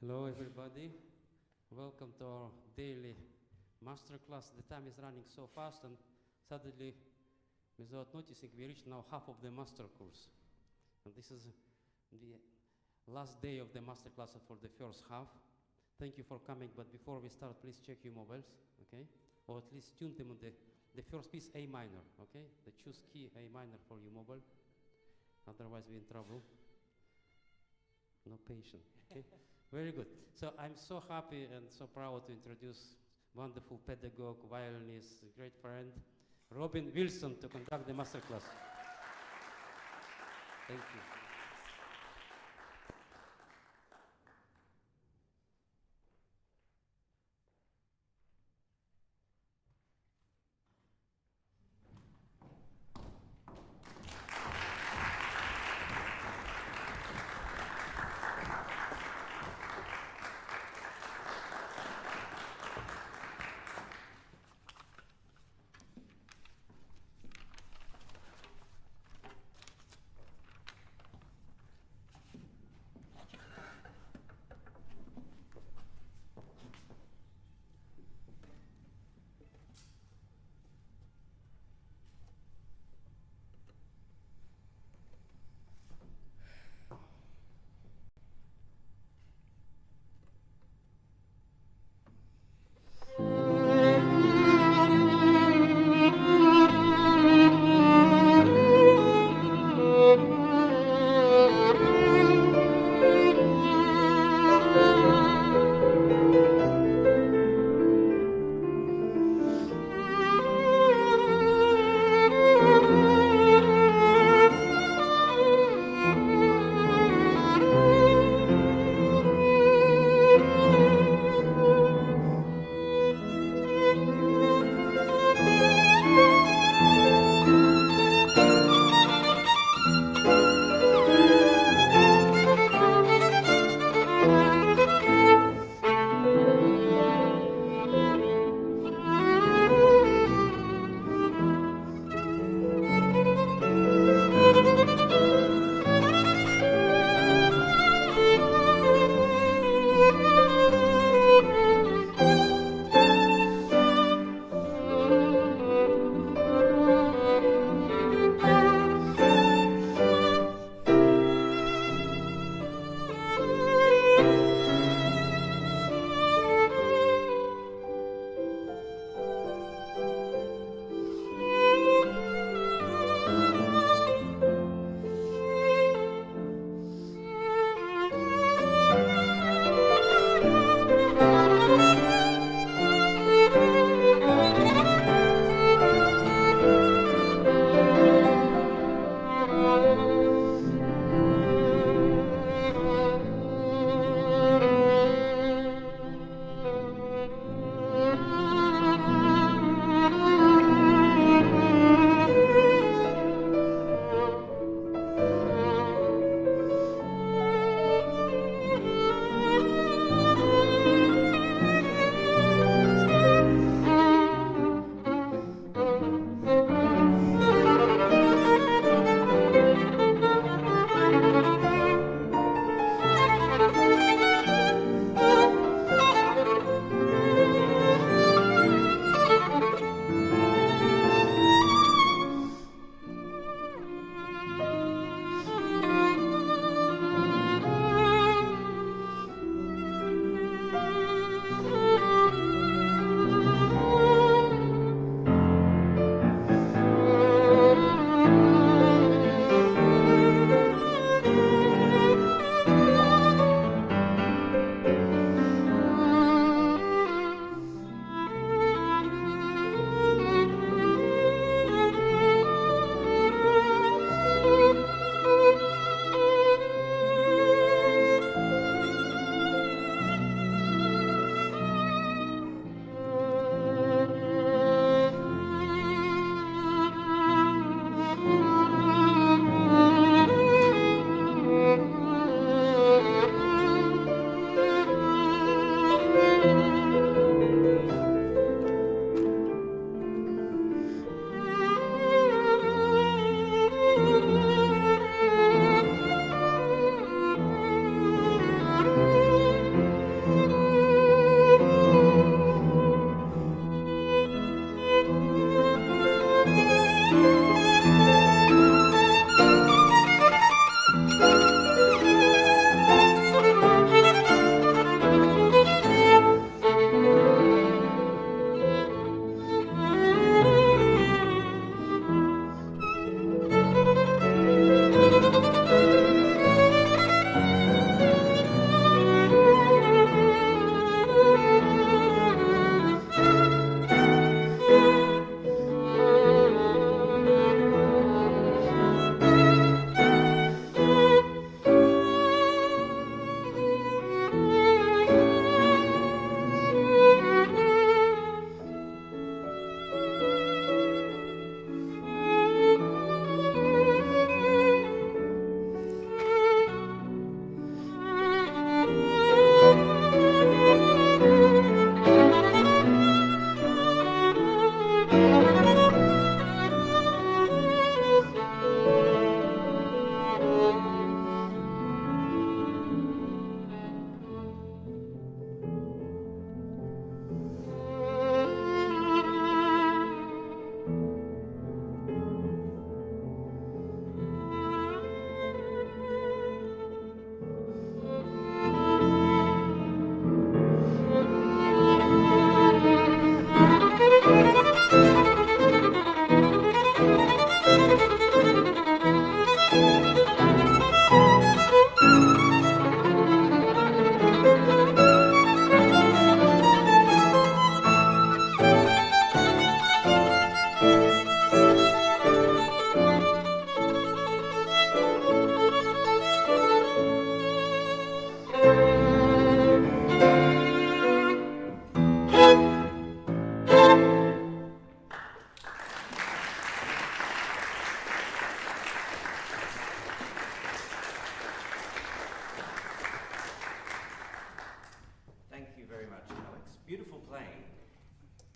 Hello, everybody. Welcome to our daily masterclass. The time is running so fast, and suddenly, without noticing, we reached now half of the master course. And this is the last day of the masterclass for the first half. Thank you for coming, but before we start, please check your mobiles, okay? Or at least tune them on the first piece, A minor, okay? The choose key, A minor for your mobile. Otherwise, we're in trouble. No patience, okay? Very good. So I'm so happy and so proud to introduce wonderful pedagogue, violinist, great friend, Robin Wilson, to conduct the masterclass. Thank you.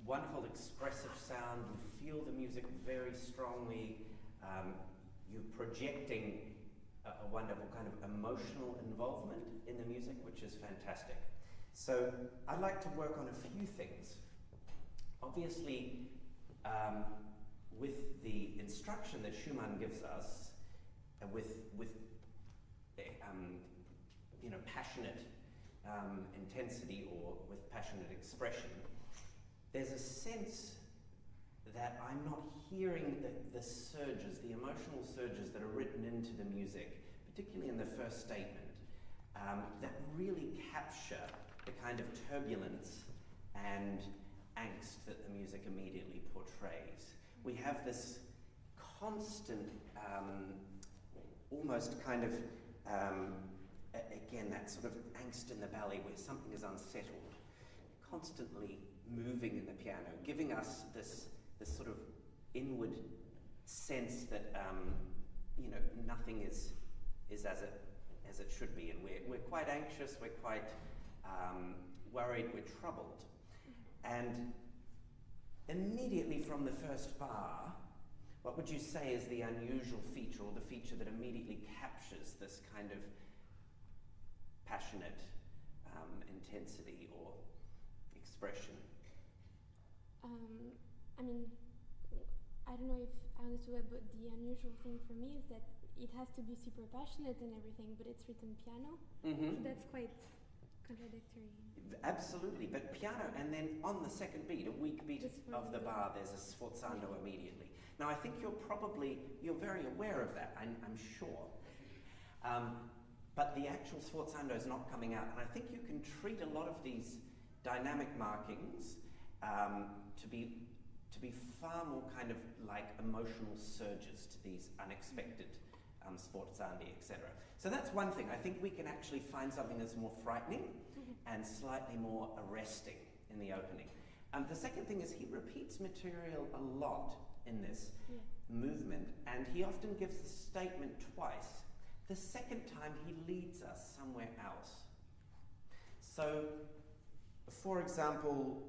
wonderful expressive sound. You feel the music very strongly. You're projecting a wonderful kind of emotional involvement in the music, which is fantastic. So I'd like to work on a few things. Obviously, with the instruction that Schumann gives us, with passionate intensity or with passionate expression, there's a sense that I'm not hearing the surges, the emotional surges that are written into the music, particularly in the first statement, that really capture the kind of turbulence and angst that the music immediately portrays. We have this constant, almost kind of, again, that sort of angst in the belly where something is unsettled, constantly moving in the piano, giving us this sort of inward sense that nothing is as it should be, and we're quite anxious, we're quite worried, we're troubled. And immediately from the first bar, what would you say is the unusual feature, or the feature that immediately captures this kind of passionate intensity or expression? I don't know if I understood it, but the unusual thing for me is that it has to be super passionate and everything, but it's written piano. Mm-hmm. So that's quite contradictory. Absolutely, but piano, and then on the second beat, a weak beat of the bar, there's a sforzando immediately. Now I think you're very aware of that, I'm sure. But the actual sforzando is not coming out, and I think you can treat a lot of these dynamic markings to be far more kind of like emotional surges to these unexpected sforzandi, etc. So that's one thing. I think we can actually find something that's more frightening and slightly more arresting in the opening. The second thing is he repeats material a lot in this movement, and he often gives the statement twice. The second time he leads us somewhere else. So, for example,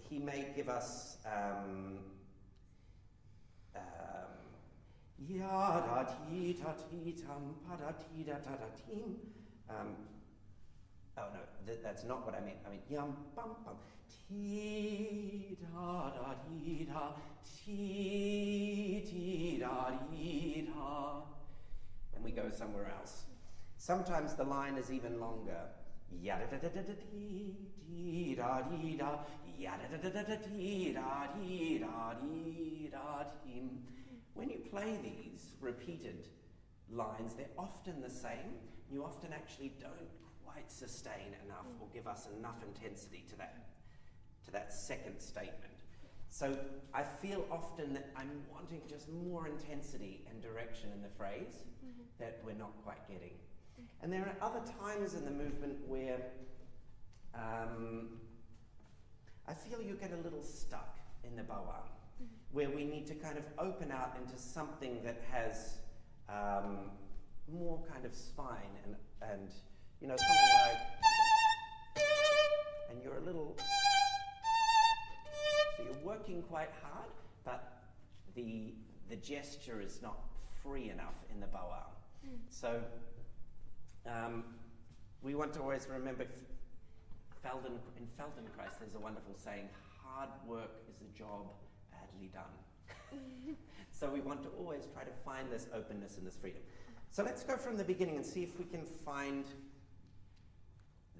he may give us oh no, that's not what I meant. I mean yam bum bum ti da da di da ti da di da, and we go somewhere else. Sometimes the line is even longer. Ya da da da da da di da di da, ya da da da da di da di da di da tim. When you play these repeated lines, they're often the same. You often actually don't quite sustain enough or give us enough intensity to that second statement. So I feel often that I'm wanting just more intensity and direction in the phrase that we're not quite getting. And there are other times in the movement where I feel you get a little stuck in the boa, where we need to kind of open out into something that has more kind of spine and something like, and you're a little, so you're working quite hard, but the gesture is not free enough in the boa. So we want to always remember, in Feldenkrais there's a wonderful saying, hard work is a job badly done. So we want to always try to find this openness and this freedom. So let's go from the beginning and see if we can find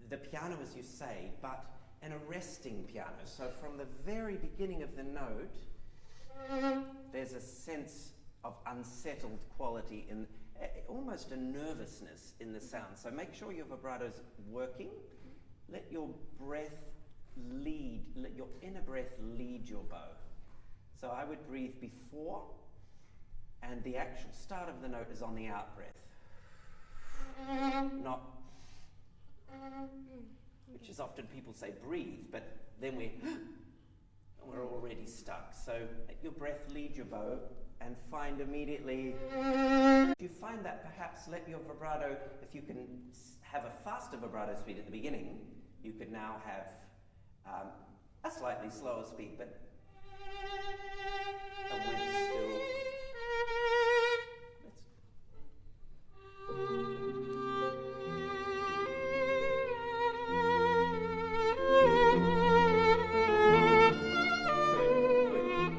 the piano, as you say, but an arresting piano. So from the very beginning of the note, there's a sense of unsettled quality, in almost a nervousness in the sound. So make sure your vibrato's working. Let your breath lead, let your inner breath lead your bow. So I would breathe before, and the actual start of the note is on the out breath. Not, which is often people say breathe, but then we're already stuck. So let your breath lead your bow and find immediately, if you find that perhaps let your vibrato, if you can have a faster vibrato speed at the beginning, you could now have a slightly slower speed, but a width still.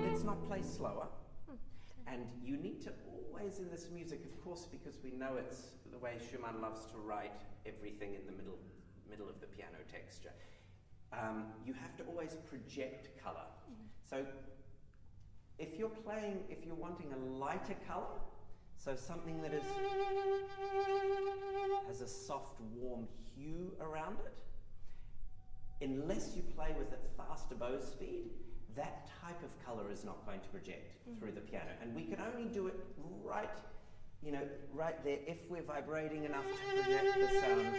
Let's not play slower. And you need to always in this music, of course, because we know it's the way Schumann loves to write everything in the middle of the piano texture. You have to always project colour. So if you're wanting a lighter colour, so something that has a soft, warm hue around it, unless you play with a faster bow speed, that type of colour is not going to project through the piano. And we can only do it right there if we're vibrating enough to project the sound.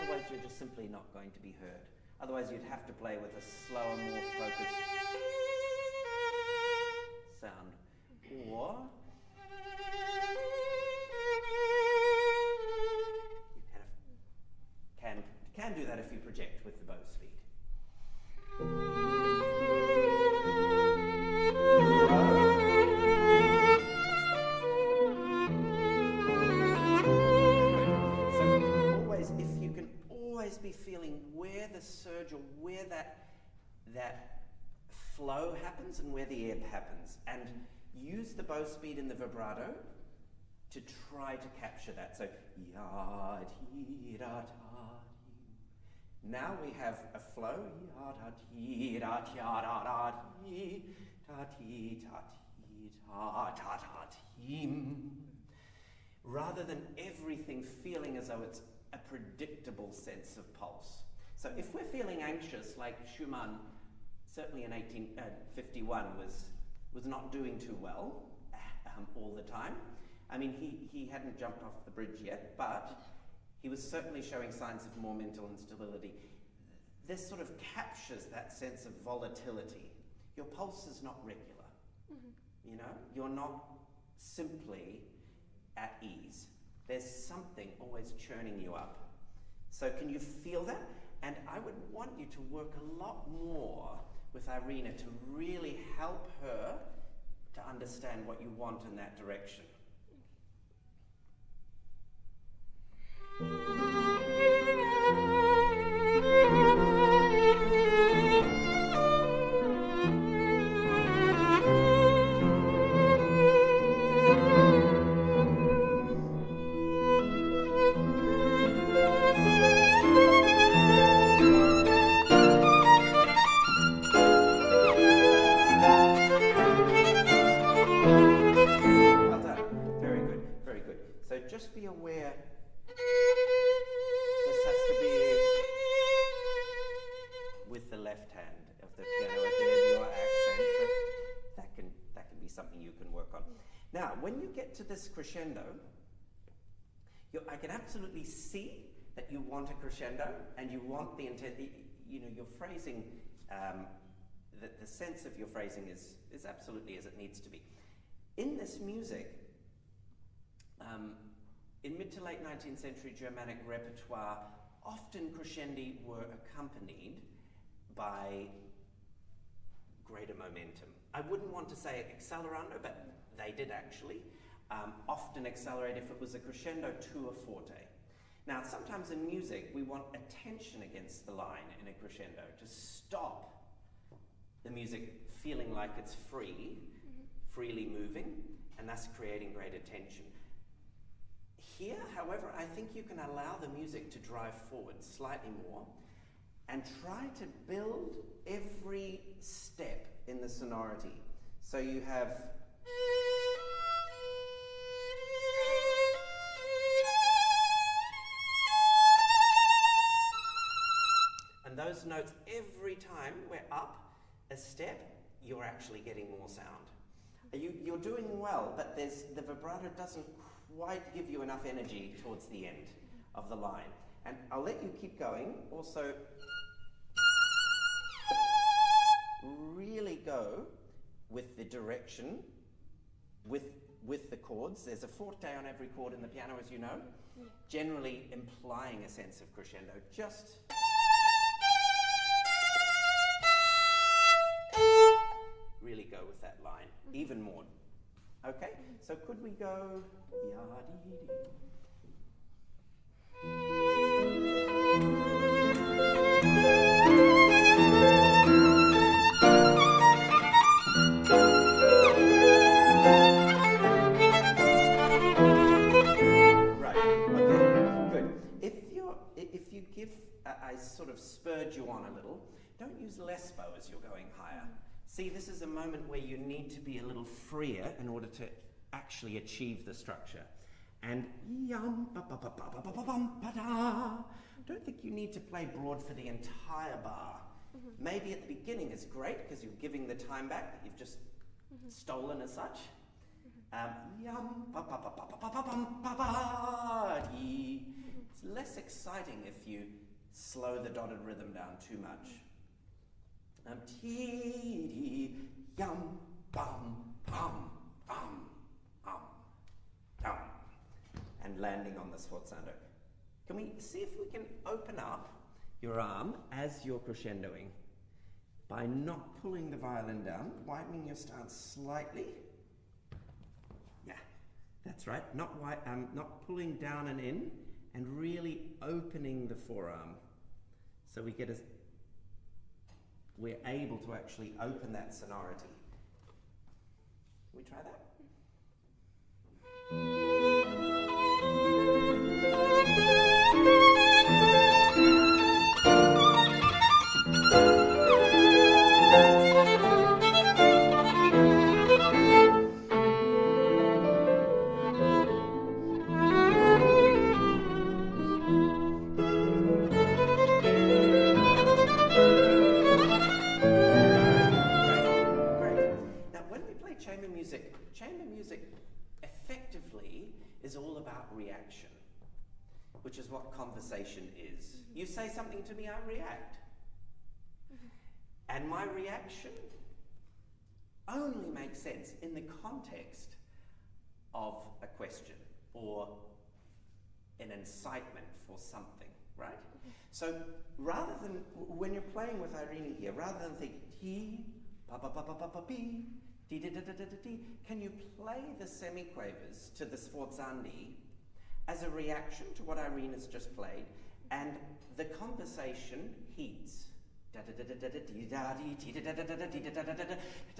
Otherwise you're just simply not going to be heard. Otherwise you'd have to play with a slower, more focused sound. Or you can do that if you project with the bow speed. Be feeling where the surge or where that flow happens and where the ebb happens, and use the bow speed in the vibrato to try to capture that. So ya ti da ta. Now we have a flow. Ya da ti da ta da da ti ta ti ta ti ta ta ta tim. Rather than everything feeling as though it's a predictable sense of pulse. So if we're feeling anxious, like Schumann, certainly in 1851, was not doing too well all the time. I mean, he hadn't jumped off the bridge yet, but he was certainly showing signs of more mental instability. This sort of captures that sense of volatility. Your pulse is not regular. You know, you're not simply at ease. There's something always churning you up. So can you feel that? And I would want you to work a lot more with Irina to really help her to understand what you want in that direction. Just be aware this has to be with the left hand of the piano at the end of your accent, but that can be something you can work on. Now, when you get to this crescendo, I can absolutely see that you want a crescendo and you want the intent. Your phrasing, the sense of your phrasing is absolutely as it needs to be. In this music, in mid to late 19th century Germanic repertoire, often crescendi were accompanied by greater momentum. I wouldn't want to say accelerando, but they did actually often accelerate if it was a crescendo to a forte. Now, sometimes in music, we want a tension against the line in a crescendo to stop the music feeling like it's freely moving, and thus creating greater tension. Here, however, I think you can allow the music to drive forward slightly more and try to build every step in the sonority. So you have and those notes, every time we're up a step, you're actually getting more sound. You're doing well, but the vibrato doesn't quite give you enough energy towards the end of the line. And I'll let you keep going. Also, really go with the direction, with the chords. There's a forte on every chord in the piano, as you know, generally implying a sense of crescendo. Just even more. Okay, so could we go ya-dee-dee? If you give, I sort of spurred you on a little, don't use less bow as you're going higher. See, this is a moment where you need to be a little freer in order to actually achieve the structure. And yum, ba ba ba ba ba ba ba ba da. Don't think you need to play broad for the entire bar. Maybe at the beginning it's great because you're giving the time back that you've just stolen as such. Yum, ba ba ba ba ba ba ba ba ba dee. It's less exciting if you slow the dotted rhythm down too much. Tee dee, yum, bum, bum, dum, and landing on the sforzando. Can we see if we can open up your arm as you're crescendoing by not pulling the violin down, widening your stance slightly. Yeah, that's right. Not pulling down and in, and really opening the forearm, so we're able to actually open that sonority. Can we try that? Chamber music effectively is all about reaction, which is what conversation is. You say something to me, I react. And my reaction only makes sense in the context of a question or an incitement for something, right? So rather than, when you're playing with Irina here, rather than think he, pa pa pa pa pa pa pi, dee da da da da da, can you play the semiquavers to the sforzandi as a reaction to what Irina's just played, and the conversation heats da da da da da dee da dee dee da da da da dee da da da da da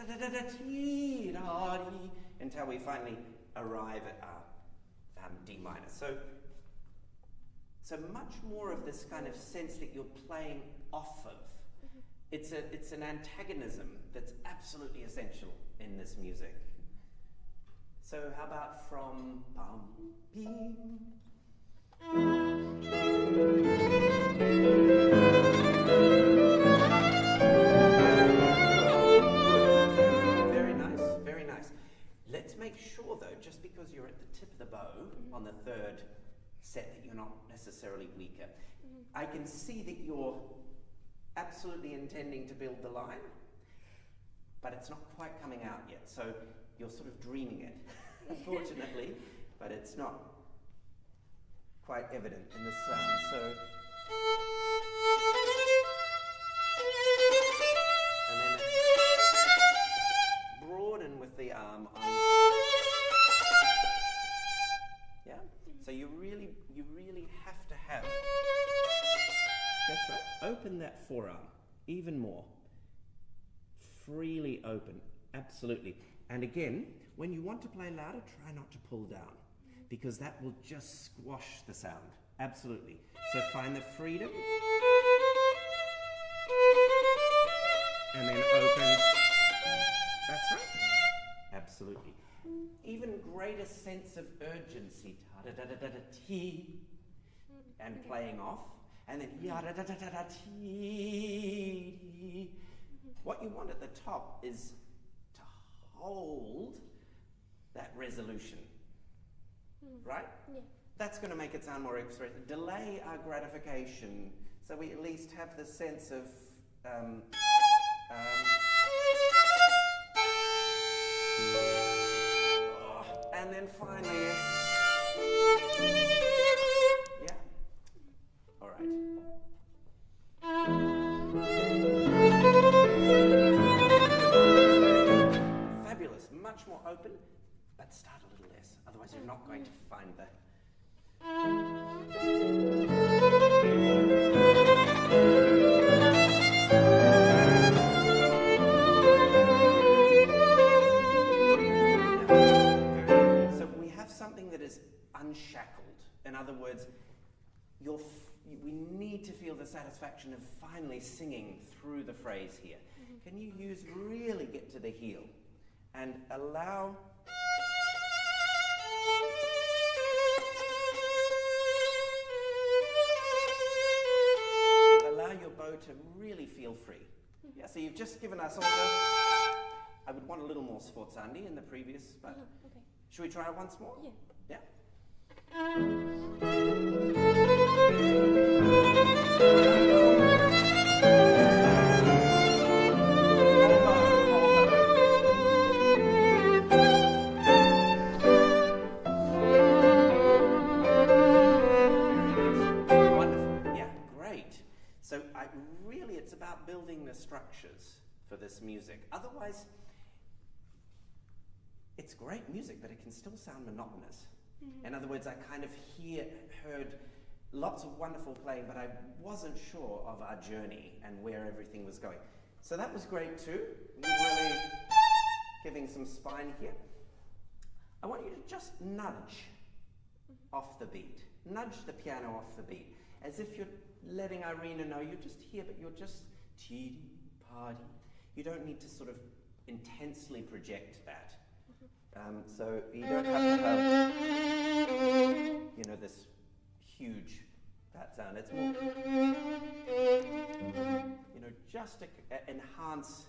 da da da dee da dee, until we finally arrive at D minor. So much more of this kind of sense that you're playing off of. It's an antagonism that's absolutely essential in this music. So how about from bum bee? Very nice, very nice. Let's make sure though, just because you're at the tip of the bow on the third set, that you're not necessarily weaker. I can see that you're absolutely intending to build the line, but it's not quite coming out yet. So you're sort of dreaming it, unfortunately, but it's not quite evident in the sound. So, and then broaden with the arm on. Yeah. So you really have to have. That's right. Open that forearm even more. Freely open. Absolutely. And again, when you want to play louder, try not to pull down, because that will just squash the sound. Absolutely. So find the freedom. And then open. That's right. Absolutely. Even greater sense of urgency. Ta-da-da-da-da-da-tee. And playing off. And then ya-da-da-da-da-da-tee. What you want at the top is to hold that resolution. Right? Yeah. That's going to make it sound more expressive. Delay our gratification, so we at least have the sense of and then finally, yeah. All right. Fabulous. open, but start a little less. Otherwise you're not going to find the... So we have something that is unshackled. In other words, we need to feel the satisfaction of finally singing through the phrase here. Can you really get to the heel and allow your bow to really feel free. Yeah, so you've just given us all the... I would want a little more sforzandi in the previous, but Okay. should we try it once more? Yeah. Yeah. Wonderful. Yeah, great. So really it's about building the structures for this music. Otherwise, it's great music, but it can still sound monotonous. In other words, I kind of heard lots of wonderful playing, but I wasn't sure of our journey and where everything was going. So that was great too. You're really giving some spine here. I want you to just nudge off the beat. Nudge the piano off the beat. As if you're letting Irina know you're just here, but you're just teedy, party. You don't need to sort of intensely project that. So you don't have to have, this huge fat sound. It's more, just to enhance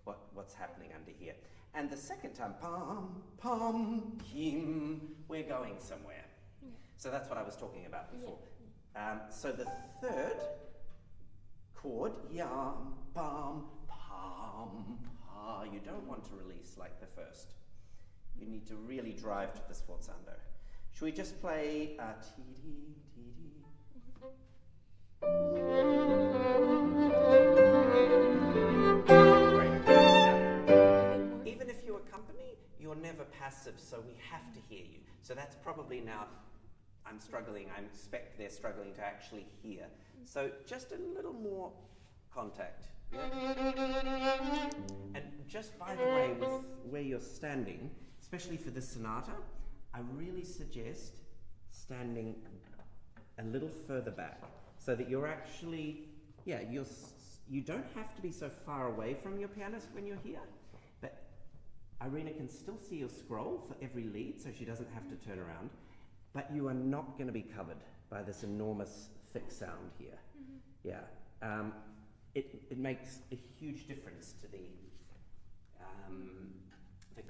what's happening under here. And the second time, pam, pam, pim, we're going somewhere. So that's what I was talking about before. So the third chord, yam, pam, pam, pa, you don't want to release like the first. You need to really drive to the sforzando. Should we just play ti-di, ti-di? Great. Yeah. Even if you accompany, you're never passive, so we have to hear you. So that's probably now, I'm struggling, I expect they're struggling to actually hear. So just a little more contact. Yeah? And just by the way, with where you're standing, especially for this sonata, I really suggest standing a little further back so that you're actually, you don't have to be so far away from your pianist when you're here, but Irina can still see your scroll for every lead, so she doesn't have to turn around, but you are not going to be covered by this enormous thick sound here. It makes a huge difference to the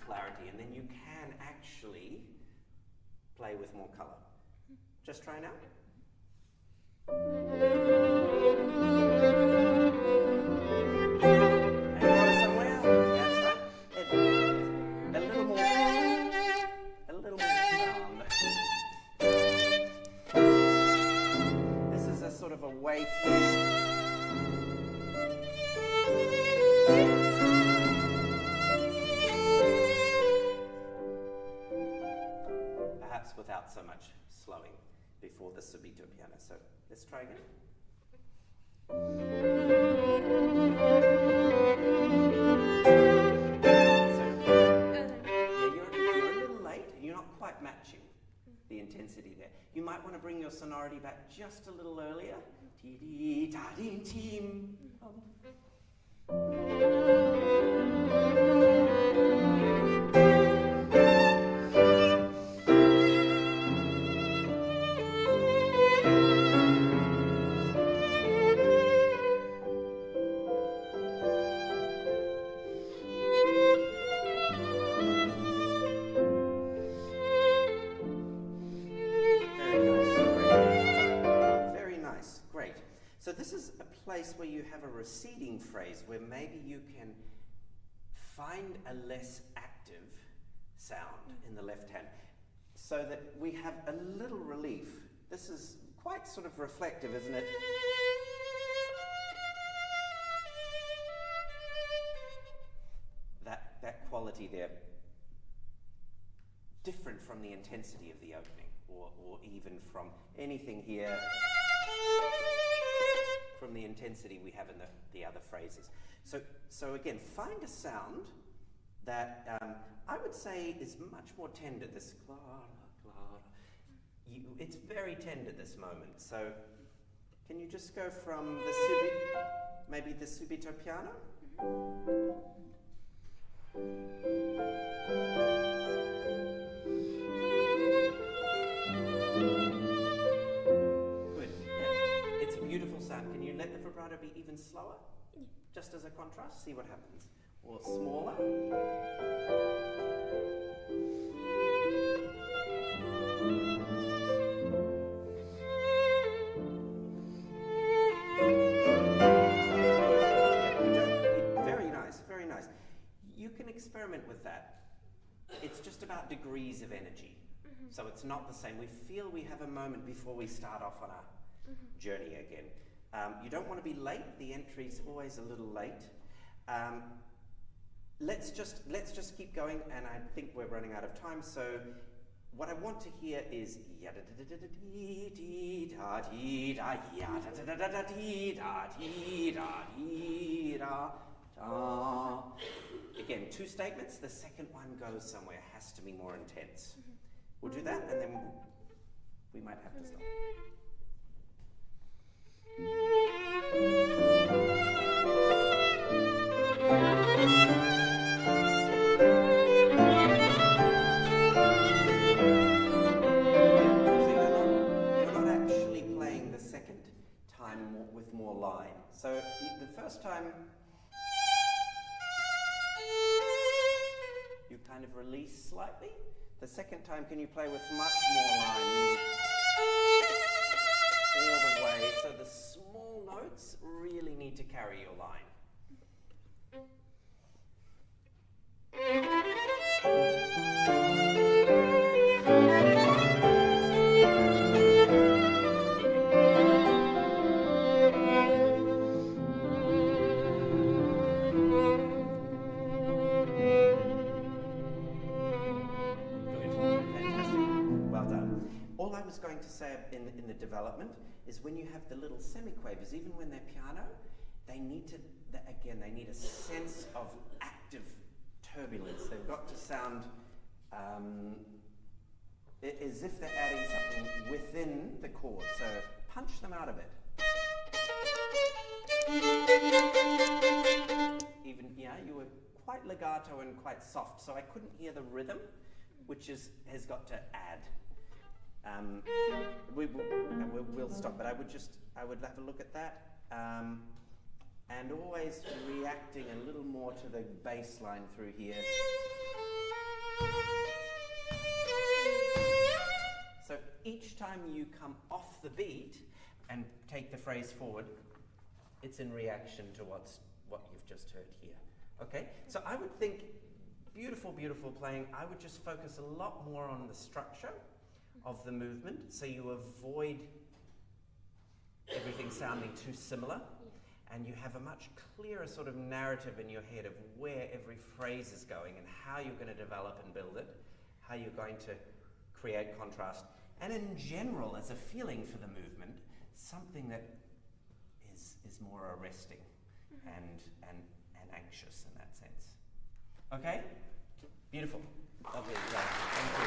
clarity, and then you can actually play with more color. Just try now. And go somewhere. That's right. A little more sound. This is a sort of a weight. Without so much slowing before the subito piano. So let's try again. You're a little late. You're not quite matching the intensity there. You might want to bring your sonority back just a little earlier. Ti-di-da-din-tim. Where you have a receding phrase where maybe you can find a less active sound in the left hand so that we have a little relief. This is quite sort of reflective, isn't it? That quality there. different from the intensity of the opening, or even from anything here, from the intensity we have in the other phrases. So again, find a sound that I would say is much more tender. This clara, clara. It's very tender, this moment. So can you just go from the maybe the subito piano? Good. Yeah. It's a beautiful sound. Can you let the vibrato be even slower? Just as a contrast, see what happens. Or smaller. Very nice, very nice. You can experiment with that. It's just about degrees of energy. So it's not the same. We feel we have a moment before we start off on our journey again. You don't want to be late. The entry's always a little late. Let's just keep going, and I think we're running out of time. So what I want to hear is again, two statements. The second one goes somewhere, has to be more intense. We'll do that, and then we might have to stop. With more line. So the first time you kind of release slightly. The second time, can you play with much more line? All the way. So the small notes really need to carry your line. Going to say in the development is when you have the little semiquavers, even when they're piano, they need to, again, they need a sense of active turbulence. They've got to sound as if they're adding something within the chord. So punch them out a bit. Even, yeah, you were quite legato and quite soft, so I couldn't hear the rhythm, which has got to add. We'll stop, but I would have a look at that, and always reacting a little more to the bass line through here. So each time you come off the beat and take the phrase forward, it's in reaction to what you've just heard here. Okay, so I would think beautiful, beautiful playing. I would just focus a lot more on the structure of the movement, so you avoid everything sounding too similar, and you have a much clearer sort of narrative in your head of where every phrase is going and how you're going to develop and build it, how you're going to create contrast, and in general, as a feeling for the movement, something that is more arresting and anxious in that sense. Okay? Beautiful. Lovely. Thank you.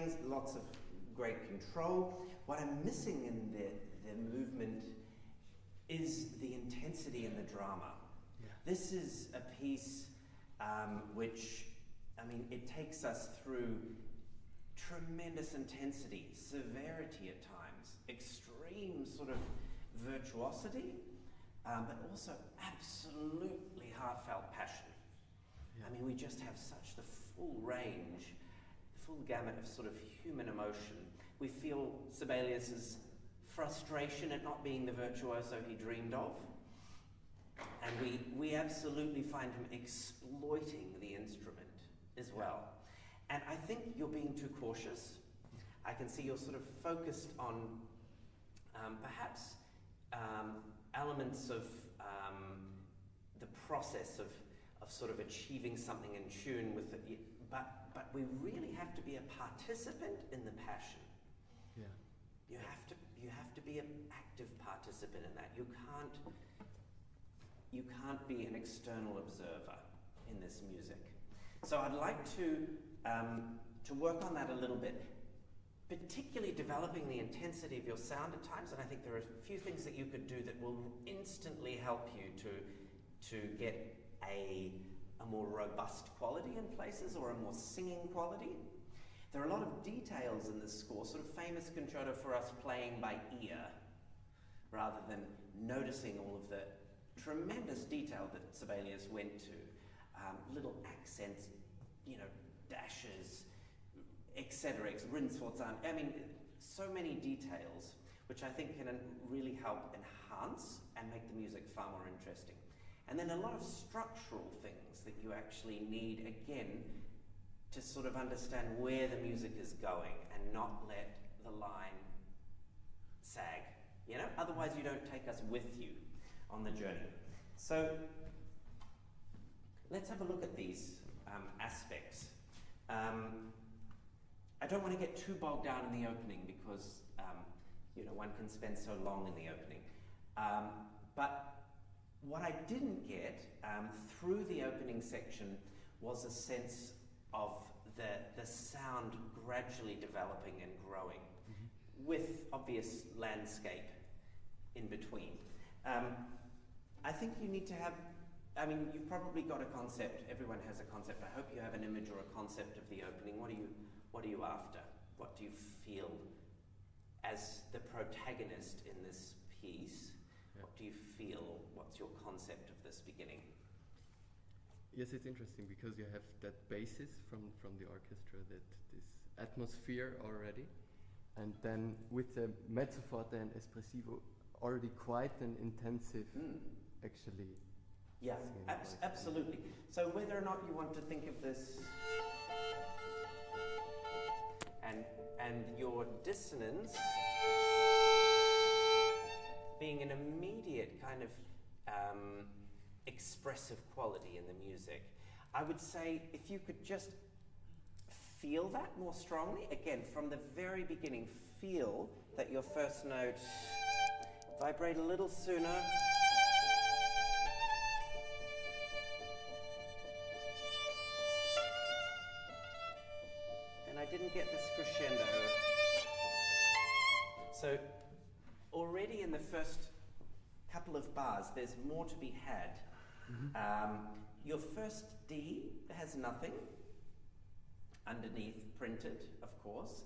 plays, lots of great control. What I'm missing in the movement is the intensity and the drama. Yeah. This is a piece which, I mean, it takes us through tremendous intensity, severity at times, extreme sort of virtuosity, but also absolutely heartfelt passion. Yeah. I mean, we just have such the full range, the full gamut of sort of human emotion. We feel Sibelius's frustration at not being the virtuoso he dreamed of, and we absolutely find him exploiting the instrument as well. And I think you're being too cautious. I can see you're sort of focused on perhaps elements of the process of sort of achieving something in tune with it, but we really have to be a participant in the passion. Yeah. You have to be an active participant in that. You can't be an external observer in this music. So I'd like to work on that a little bit, particularly developing the intensity of your sound at times. And I think there are a few things that you could do that will instantly help you to get a more robust quality in places, or a more singing quality. There are a lot of details in this score, sort of famous concerto for us playing by ear, rather than noticing all of the tremendous detail that Sibelius went to. Little accents, dashes, etc. Rinsforts. I mean, so many details, which I think can really help enhance and make the music far more interesting. And then a lot of structural things that you actually need, again, to sort of understand where the music is going and not let the line sag. Otherwise you don't take us with you on the journey. So let's have a look at these aspects. I don't want to get too bogged down in the opening because one can spend so long in the opening. But what I didn't get through the opening section was a sense of the sound gradually developing and growing, with obvious landscape in between. I think you need to have, you've probably got a concept. Everyone has a concept. I hope you have an image or a concept of the opening. What are you after? What do you feel as the protagonist in this piece? Yeah. What do you feel? What's your concept of this beginning? Yes, it's interesting because you have that basis from the orchestra, that this atmosphere already, and then with the mezzo forte and espressivo, already quite an intensive, actually. Yeah, absolutely. So whether or not you want to think of this and your dissonance being an immediate kind of expressive quality in the music, I would say if you could just feel that more strongly, again, from the very beginning, feel that your first note vibrate a little sooner. And I didn't get this crescendo. So already in the first couple of bars, there's more to be had. Your first D has nothing underneath printed, of course.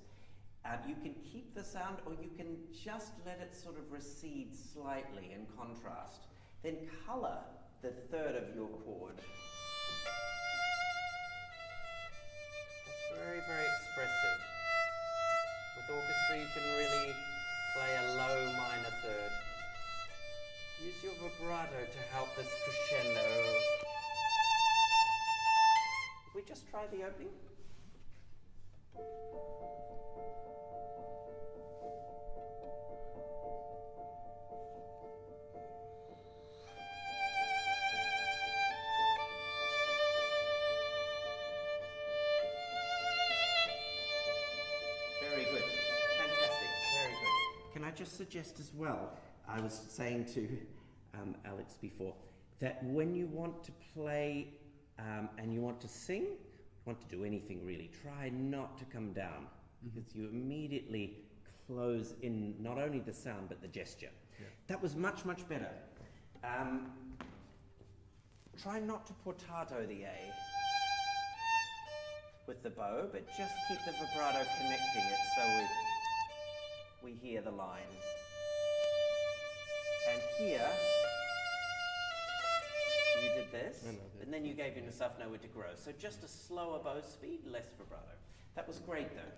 You can keep the sound, or you can just let it sort of recede slightly in contrast. Then color the third of your chord. That's very, very expressive. With orchestra, you can really play a low minor third. Use your vibrato to help this crescendo. We just try the opening. Very good. Fantastic. Very good. Can I just suggest as well, I was saying to Alix before, that when you want to play and you want to sing, want to do anything really, try not to come down because you immediately close in not only the sound but the gesture. Yeah. That was much, much better. Try not to portato the A with the bow, but just keep the vibrato connecting it so we hear the line. And here, you did this, and then you gave yourself nowhere to grow. So just a slower bow speed, less vibrato. That was great though.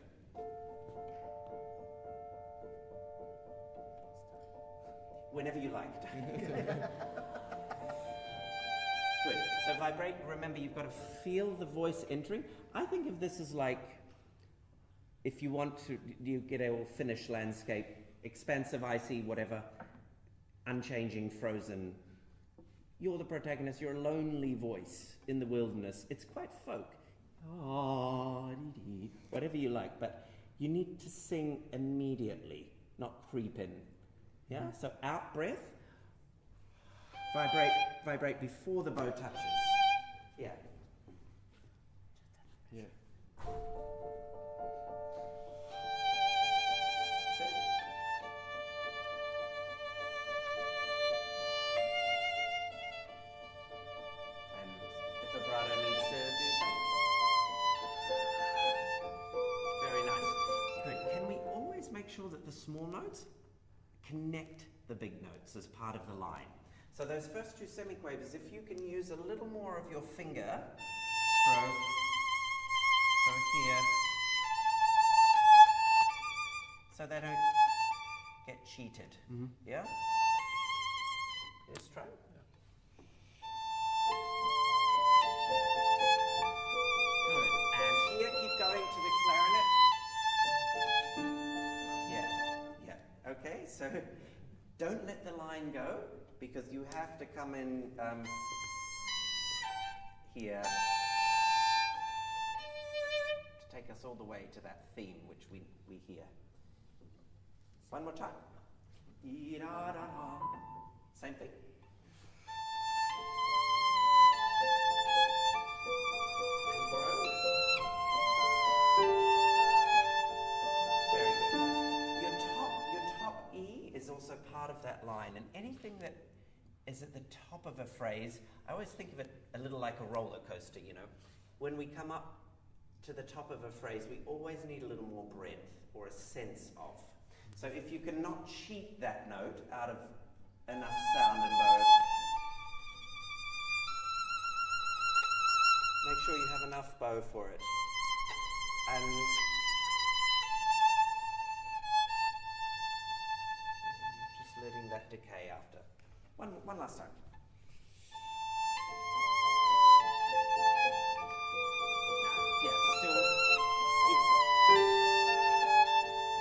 Whenever you liked. Good. So vibrate, remember you've got to feel the voice entering. I think of this as like, if you want to, you get a Finnish landscape, expansive, icy, whatever, unchanging, frozen. You're the protagonist, you're a lonely voice in the wilderness. It's quite folk. Whatever you like, but you need to sing immediately, not creep in. Yeah? So out breath, vibrate before the bow touches. Yeah. Yeah. And if vibrato needs to do something. Very nice. Good. Can we always make sure that the small notes connect the big notes as part of the line? So those first two semiquavers, if you can use a little more of your finger stroke, so here, so they don't get cheated. Yeah? Let's try. Good. And here, keep going to the clarinet. Yeah. Okay, so don't let the line go, because you have to come in here to take us all the way to that theme which we hear. One more time. Same thing. And grow. Very good. Your top E is also part of that line, and anything that is at the top of a phrase, I always think of it a little like a roller coaster, you know. When we come up to the top of a phrase, we always need a little more breadth or a sense of. So if you cannot cheat that note out of enough sound and bow, make sure you have enough bow for it. And just letting that decay after. One last time.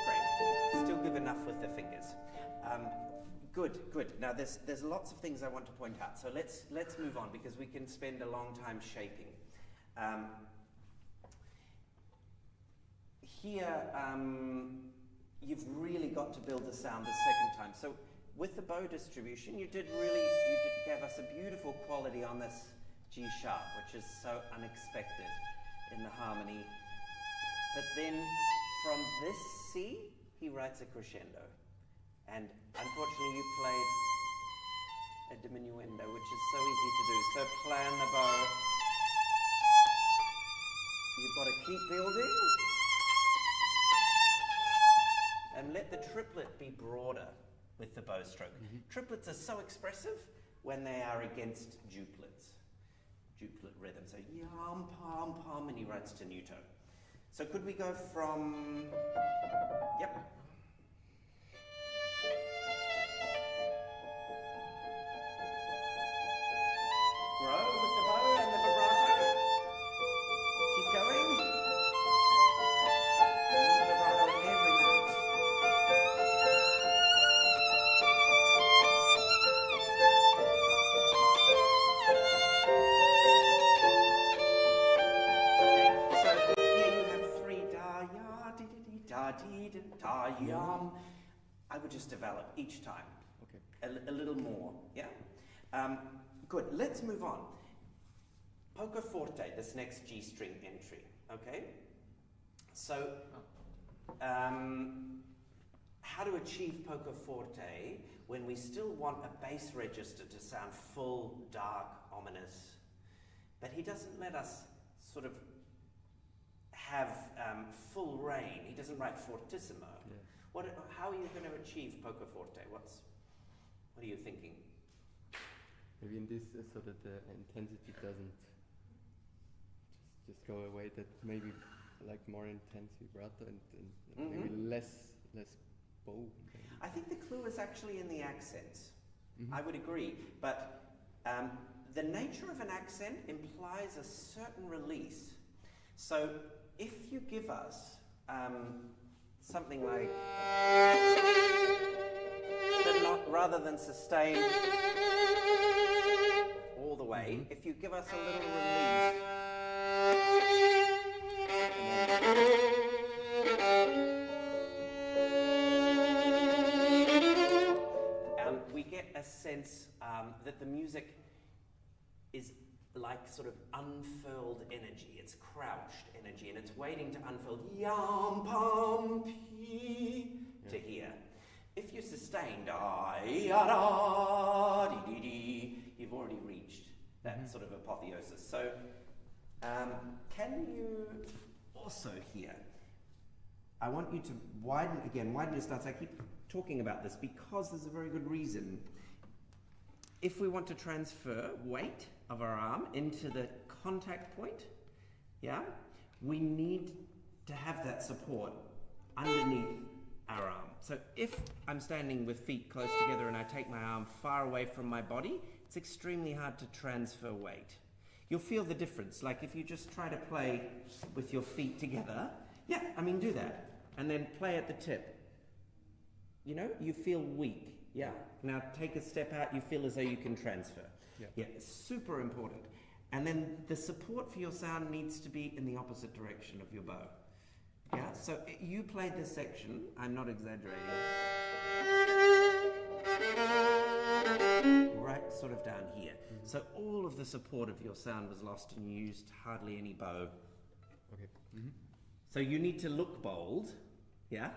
Great. Still good enough with the fingers. Good. Now there's lots of things I want to point out. So let's move on, because we can spend a long time shaping. Here, you've really got to build the sound the second time. So with the bow distribution, you gave us a beautiful quality on this G sharp, which is so unexpected in the harmony. But then from this C, he writes a crescendo. And unfortunately, you played a diminuendo, which is so easy to do. So plan the bow. You've got to keep building. And let the triplet be broader with the bow stroke. Triplets are so expressive when they are against duplets. Duplet rhythm. So yam, pam, pam, and he writes tenuto. So could we go from, yep. Grow with the bow and the vibrato. Keep going. And need vibrato in every note. Okay, so here you have three da ya di di da di da yam. I would just develop each time. Okay. A little more, yeah? Good, let's move on. Poco forte, this next G string entry, okay? So, how to achieve poco forte when we still want a bass register to sound full, dark, ominous, but he doesn't let us sort of have full reign. He doesn't write fortissimo. Yeah. How are you going to achieve poco forte? What are you thinking? Maybe in this, so that the intensity doesn't just go away. That maybe like more intense vibrato and maybe less bow. I think the clue is actually in the accents. I would agree, but the nature of an accent implies a certain release. So if you give us something like, but not, rather than sustain all the way, if you give us a little release, we get a sense that the music is like sort of unfurled energy. It's crouched energy, and it's waiting to unfurl. Yam pam pi to hear. If you sustain da ya da di di di, you've already reached that sort of apotheosis. So, can you also hear? I want you to widen your stance. I keep talking about this because there's a very good reason. If we want to transfer weight of our arm into the contact point, we need to have that support underneath our arm. So if I'm standing with feet close together and I take my arm far away from my body, it's extremely hard to transfer weight. You'll feel the difference. Like if you just try to play with your feet together, do that. And then play at the tip. You know, you feel weak. Yeah. Now take a step out, you feel as though you can transfer. Yeah, it's super important. And then the support for your sound needs to be in the opposite direction of your bow. Yeah, so you played this section, I'm not exaggerating, right sort of down here. So all of the support of your sound was lost and you used hardly any bow. Okay. So you need to look bold, yeah?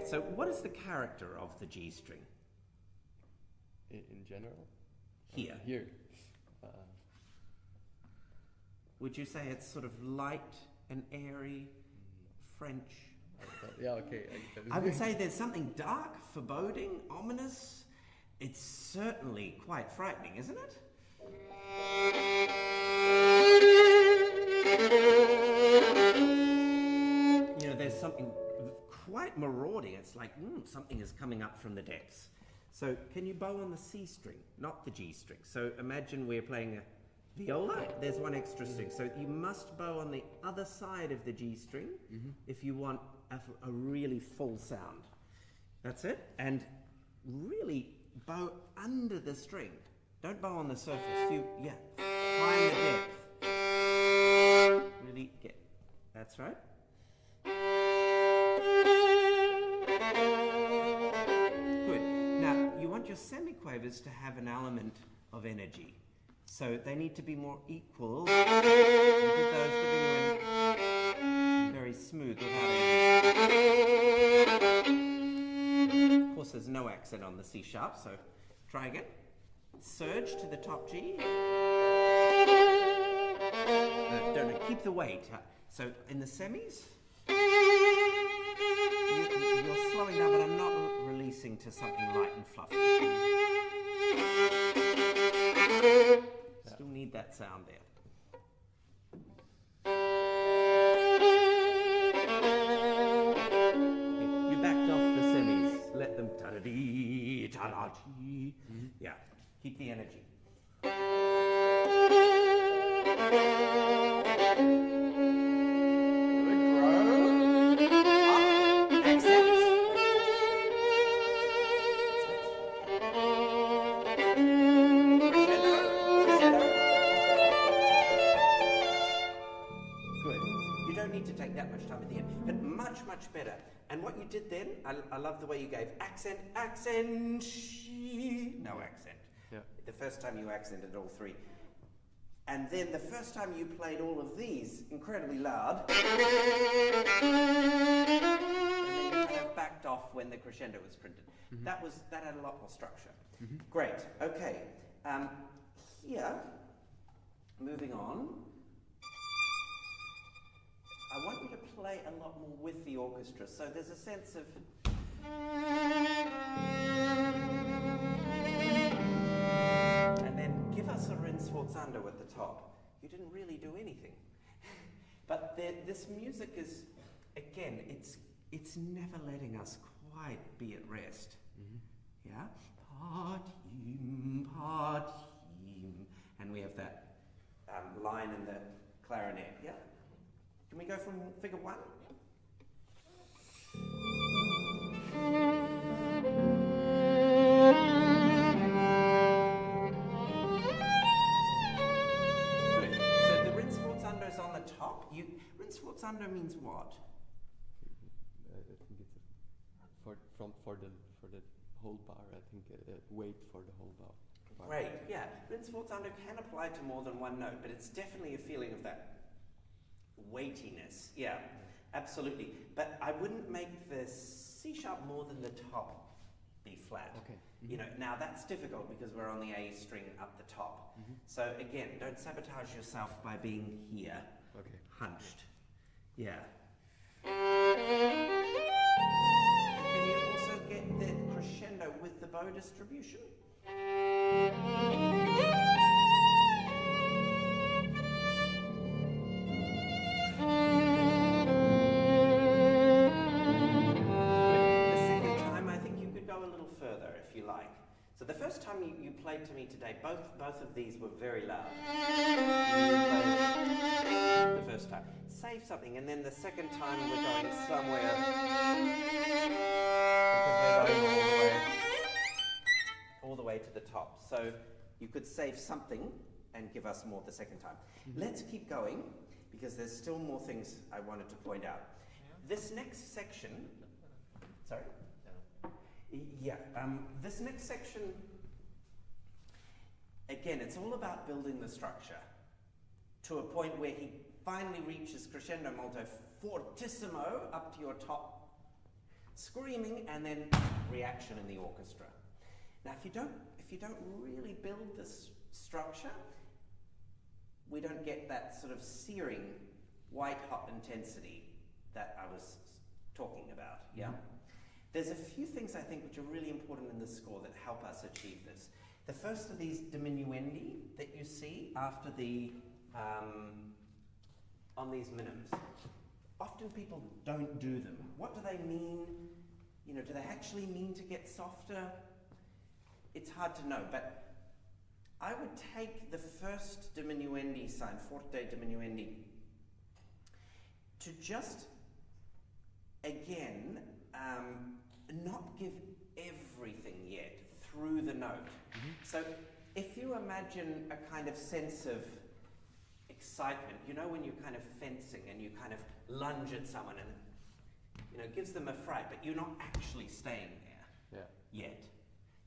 So what is the character of the G string? In general? Here. Here. Would you say it's sort of light and airy, French? Yeah, okay. I would say there's something dark, foreboding, ominous. It's certainly quite frightening, isn't it? You know, there's something quite marauding. It's like, something is coming up from the depths. So can you bow on the C string, not the G string? So imagine we're playing a viola, there's one extra string. So you must bow on the other side of the G string if you want a really full sound. That's it. And really bow under the string. Don't bow on the surface. Find the depth. Really get, that's right. Good. Now, you want your semiquavers to have an element of energy. So they need to be more equal. You did those, but then you went very smooth without any. Of course, there's no accent on the C sharp, so try again. Surge to the top G. No, keep the weight. So in the semis, you're slowing down, but I'm not releasing to something light and fluffy. Still need that sound there. You backed off the semis. Let them ta-da-dee, ta-da-dee. Yeah, keep the energy. Much better. And what you did then, I love the way you gave accent, no accent. Yeah. The first time you accented all three. And then the first time you played all of these incredibly loud, and then you kind of backed off when the crescendo was printed. That had a lot more structure. Great. Okay. Here, moving on. I want you to play a lot more with the orchestra. So there's a sense of. And then give us a sforzando at the top. You didn't really do anything. But this music is, again, it's never letting us quite be at rest. Yeah? Partim, partim. And we have that line in the clarinet. Yeah? Can we go from figure 1? Good. So the sforzando is on the top. Sforzando means what? I think it's for the whole bar. I think weight for the whole bar. Great. Yeah. Sforzando can apply to more than one note, but it's definitely a feeling of that weightiness. Yeah, absolutely. But I wouldn't make the C sharp more than the top B flat. Okay. You know, now that's difficult because we're on the A string up the top. So again, don't sabotage yourself by being here, hunched. Yeah. Can you also get the crescendo with the bow distribution? So the first time you played to me today, both of these were very loud. The first time. Save something, and then the second time we're going somewhere because we're going all the way to the top. So you could save something and give us more the second time. Let's keep going because there's still more things I wanted to point out. This next section, sorry? Yeah, this next section, again, it's all about building the structure to a point where he finally reaches crescendo molto fortissimo up to your top, screaming, and then reaction in the orchestra. Now, if you don't really build this structure, we don't get that sort of searing, white-hot intensity that I was talking about, yeah? There's a few things I think which are really important in this score that help us achieve this. The first of these diminuendi that you see after the, on these minims. Often people don't do them. What do they mean? You know, do they actually mean to get softer? It's hard to know, but I would take the first diminuendi sign, forte diminuendi, to just, again, not give everything yet through the note. So if you imagine a kind of sense of excitement, you know when you're kind of fencing and you kind of lunge at someone and it gives them a fright, but you're not actually staying there yet.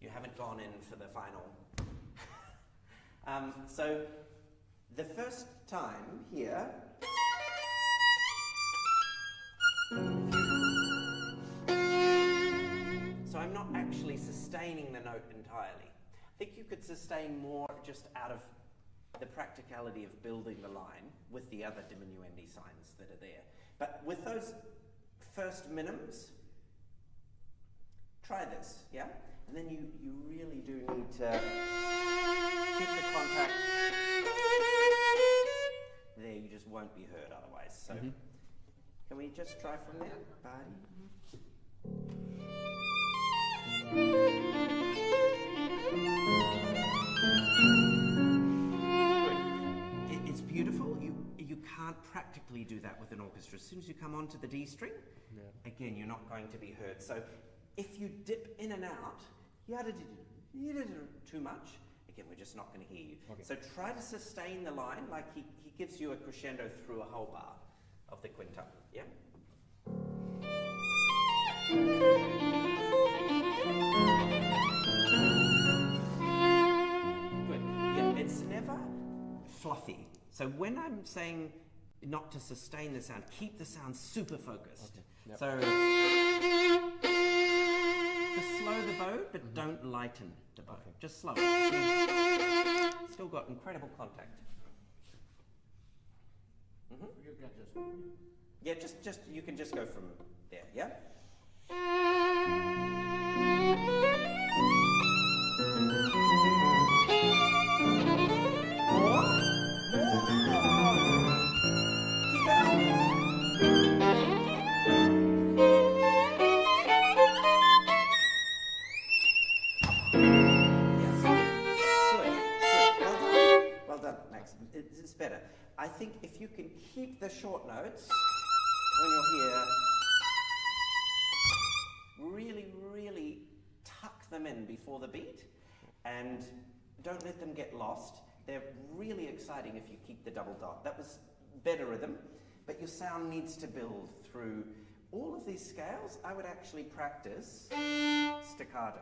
You haven't gone in for the final. So the first time here, so I'm not actually sustaining the note entirely. I think you could sustain more just out of the practicality of building the line with the other diminuendi signs that are there. But with those first minims, try this, yeah? And then you really do need to keep the contact. There, you just won't be heard otherwise. So, can we just try from there? It's beautiful. You can't practically do that with an orchestra. As soon as you come onto the D string, again, you're not going to be heard. So if you dip in and out, too much, again, we're just not going to hear you. So try to sustain the line like he gives you a crescendo through a whole bar of the quintuple, yeah? Good. Yeah, it's never fluffy. So when I'm saying not to sustain the sound, keep the sound super focused. Okay. Yep. So just slow the bow, but don't lighten the bow. Okay. Just slow it. See, still got incredible contact. You can just. Yeah, just you can just go from there. Yeah. It's better. I think if you can keep the short notes when you're here, really tuck them in before the beat and don't let them get lost. They're really exciting if you keep the double dot. That was better rhythm, but your sound needs to build through all of these scales. I would actually practice staccato.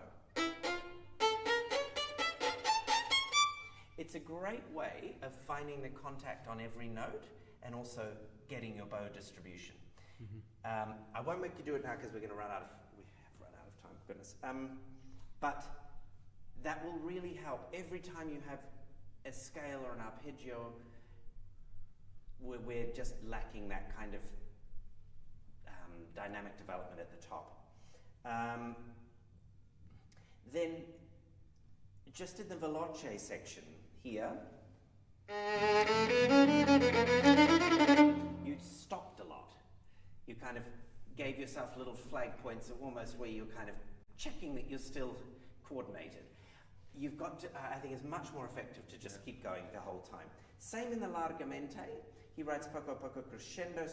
It's a great way of finding the contact on every note and also getting your bow distribution. I won't make you do it now because we have run out of time, goodness. But that will really help. Every time you have a scale or an arpeggio, we're just lacking that kind of dynamic development at the top. Then, just in the veloce section here, you stopped a lot. You kind of gave yourself little flag points, almost where you're kind of checking that you're still coordinated. You've got to, I think it's much more effective to just keep going the whole time. Same in the largamente. He writes poco poco crescendo,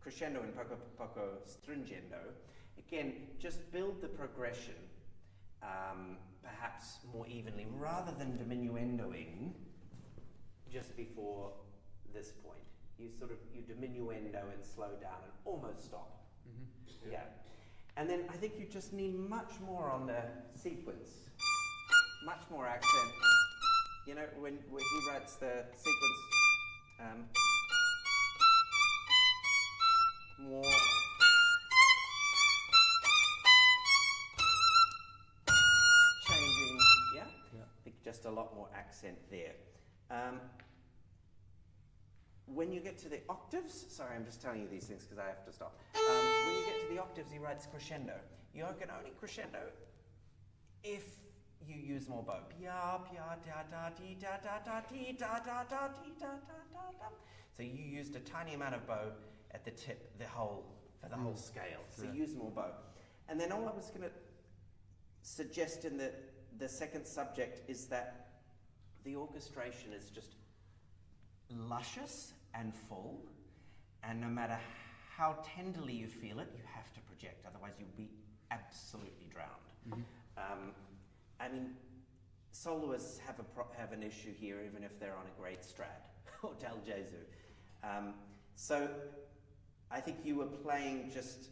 crescendo and poco poco stringendo. Again, just build the progression perhaps more evenly, rather than diminuendoing just before this point. You diminuendo and slow down and almost stop. Yeah. And then I think you just need much more on the sequence, much more accent. You know, when he writes the sequence, more. Changing, yeah? I think just a lot more accent there. When you get to the octaves, sorry, I'm just telling you these things because I have to stop. When you get to the octaves, he writes crescendo. You can only crescendo if you use more bow. Pia, pia, da, da, dee, da, da, da, dee, da, da, da, dee, da, da, da, da. So you used a tiny amount of bow at the tip, for the whole scale. So use more bow. And then all I was going to suggest in the second subject is that the orchestration is just luscious and full, and no matter how tenderly you feel it, you have to project, otherwise you'll be absolutely drowned. I mean, soloists have an issue here, even if they're on a great Strat or Del Gesù. So I think you were playing just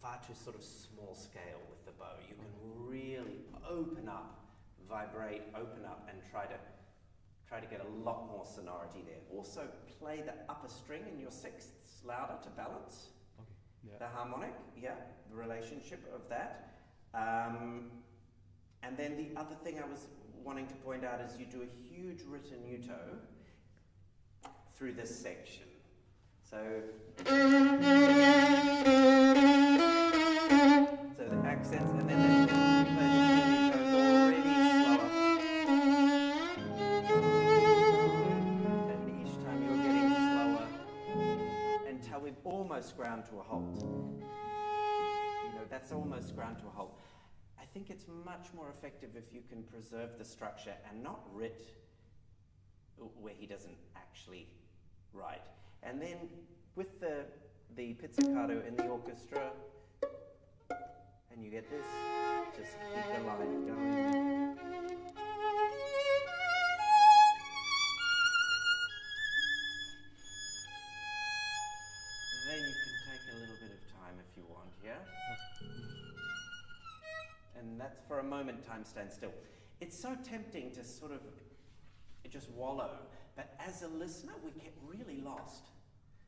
far too sort of small scale with the bow. You can really open up, vibrate, open up, and try to get a lot more sonority there. Also play the upper string in your sixths louder to balance the harmonic, the relationship of that. And then the other thing I was wanting to point out is you do a huge ritenuto through this section. So the accents, and then the ritenuto is already slower. And each time you're getting slower until we've almost ground to a halt. You know, that's almost ground to a halt. I think it's much more effective if you can preserve the structure and not writ where he doesn't actually write. And then with the pizzicato in the orchestra, and you get this, just keep the line going. Then you can take a little bit of time if you want, yeah? And that's for a moment, time stand still. it's so tempting to sort of just wallow, but as a listener, we get really lost,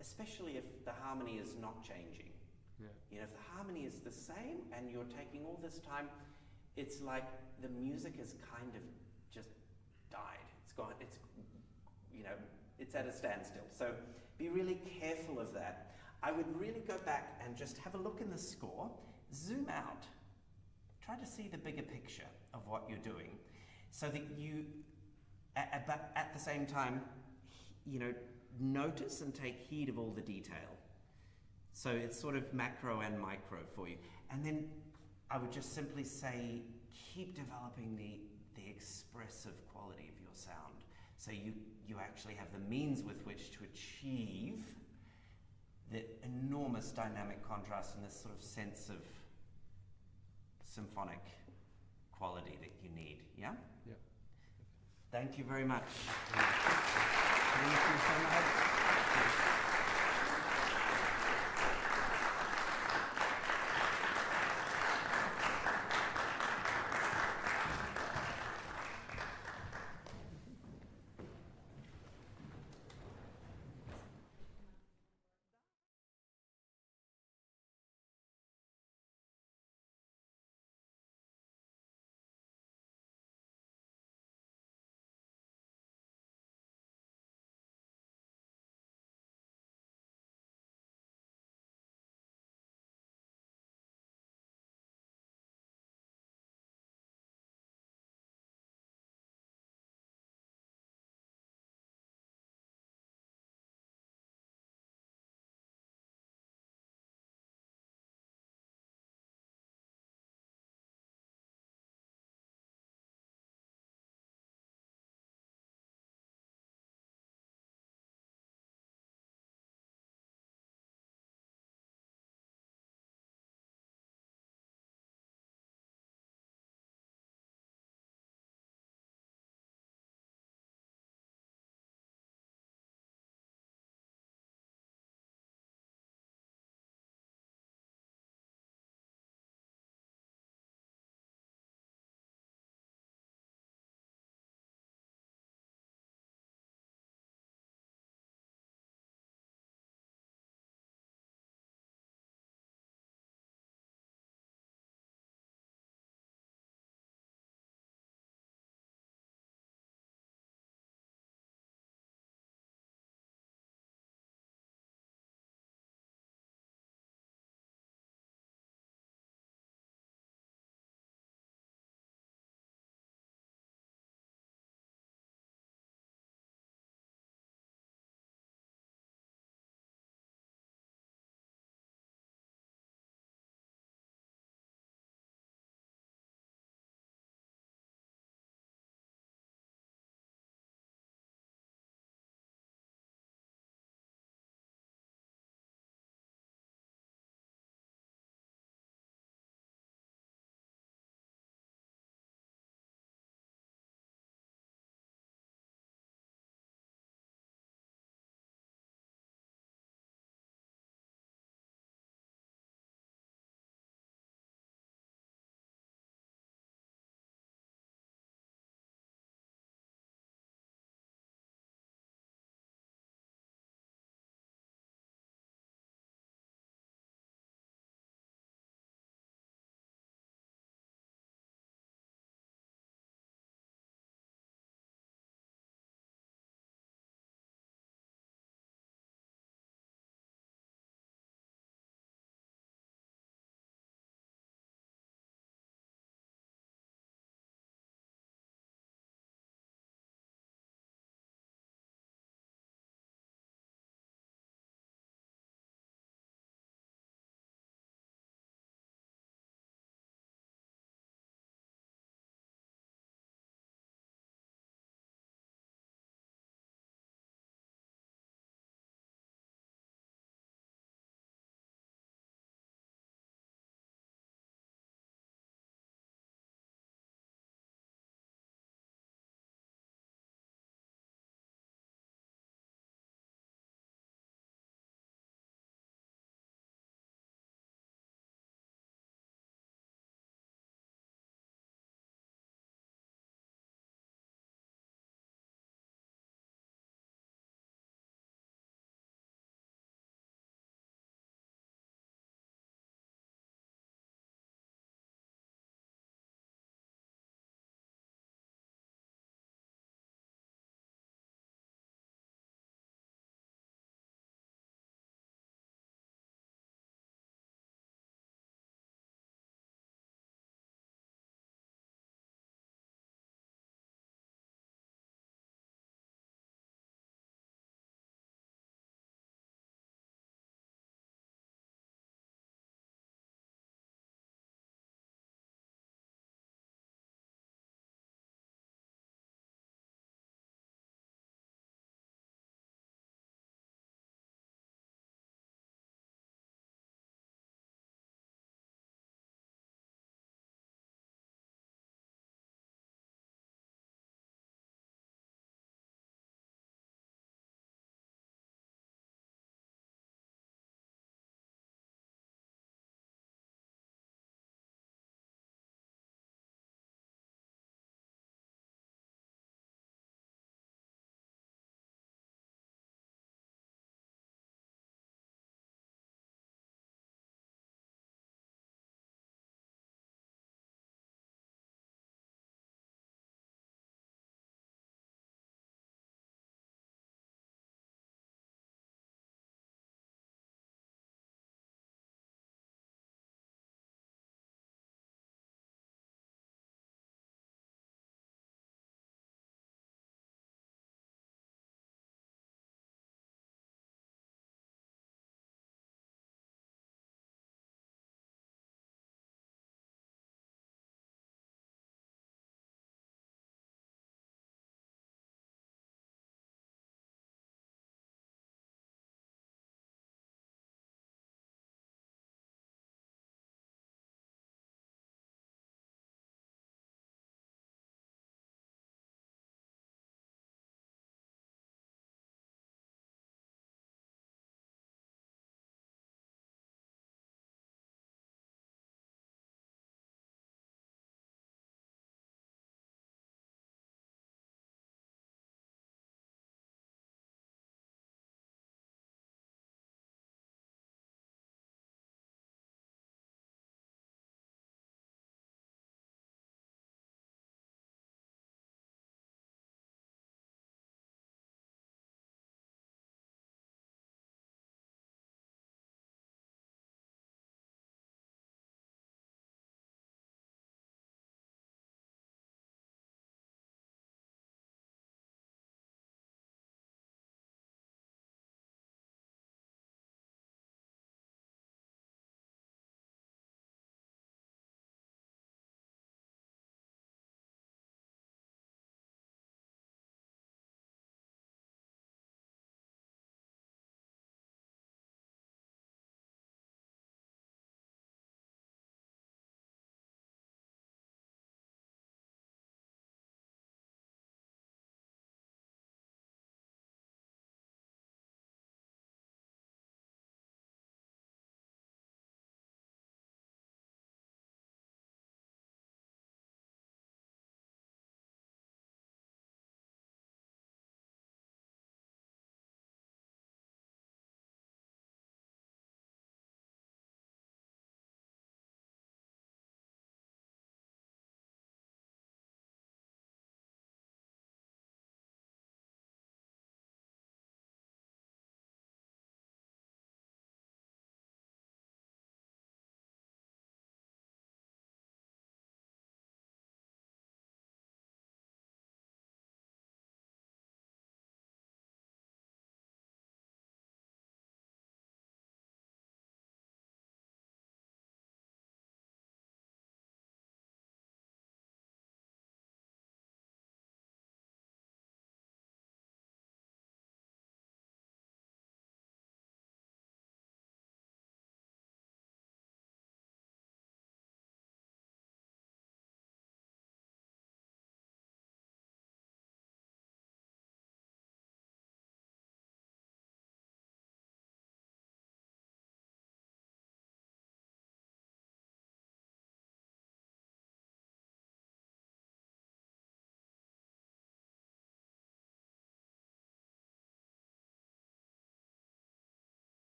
especially if the harmony is not changing. Yeah. You know, if the harmony is the same and you're taking all this time, it's like the music has kind of just died. It's gone, it's, you know, it's at a standstill. So be really careful of that. I would really go back and just have a look in the score, zoom out, try to see the bigger picture of what you're doing, so that you, but at the same time, you know, notice and take heed of all the detail. So it's sort of macro and micro for you. And then I would just simply say, keep developing the expressive quality of your sound. So you actually have the means with which to achieve the enormous dynamic contrast and this sort of sense of symphonic quality that you need. Yeah? Yeah. Thank you very much. Thank you so much.